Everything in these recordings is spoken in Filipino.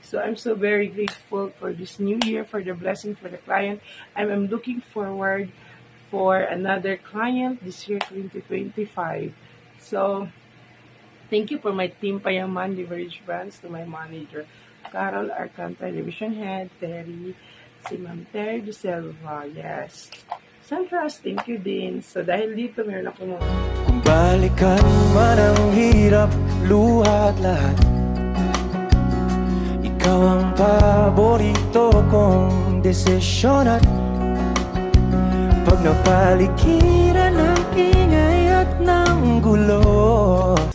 So I'm so very grateful for this new year, for the blessing, for the client. I'm looking forward for another client this year, 2025. So, thank you for my team Payaman Leverage Brands, to my manager, Carol Arcanta, Division Head, Terry, si Ma'am Terry De Silva, yes. Sandras, thank you din. So, dahil dito, meron ako mga... Kung balikan man ang hirap, luha at lahat, ikaw ang paborito kong desisyon. At pag napaligiran ng ingay at ng gulo.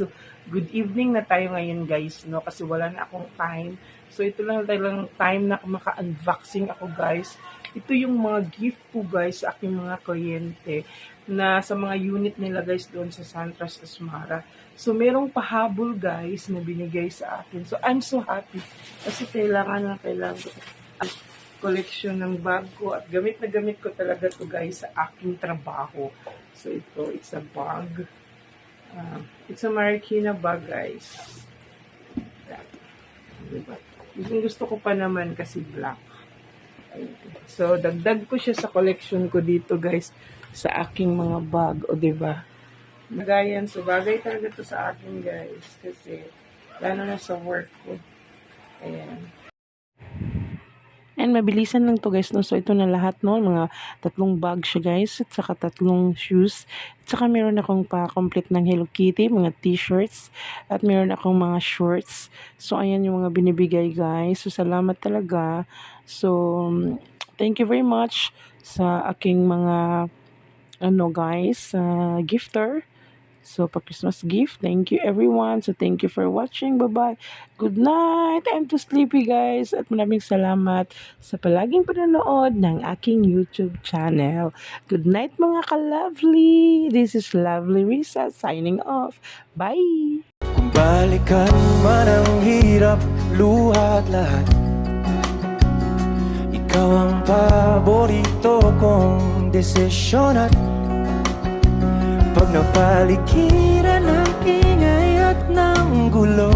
So, good evening na tayo ngayon guys, no? Kasi wala na akong time. So, ito lang talagang time na maka-unboxing ako guys. Ito yung mga gift ko guys sa aking mga kliyente na sa mga unit nila guys doon sa Santras Asmara. So, merong pahabol guys na binigay sa akin. So, I'm so happy. Kasi kailangan ko collection ng bag ko at gamit na gamit ko talaga to guys sa aking trabaho. So, ito, it's a bag. It's a Marikina bag, guys. Diba? Gusto ko pa naman kasi black. So, dagdag ko siya sa collection ko dito, guys, sa aking mga bag. O, diba? Magayan. So, bagay talaga to sa akin, guys. Kasi, lalo na sa work ko. Ayan. And mabilisan lang to guys, no? So ito na lahat, no? Mga 3 bag siya guys, at saka 3 shoes. At saka meron akong pa-complete ng Hello Kitty, mga t-shirts, at meron akong mga shorts. So ayan yung mga binibigay guys. So salamat talaga. So thank you very much sa aking mga guys, gifter. So, pa-Christmas gift. Thank you everyone. So, thank you for watching. Bye-bye. Good night. I'm too sleepy guys. At maraming salamat sa palaging panonood ng aking YouTube channel. Good night mga ka-lovely. This is Lovely Risa signing off. Bye! Kung balikan man ang hirap, luha at lahat, ikaw ang paborito kong desisyon. At pag napaligiran ng ingay at ng gulo,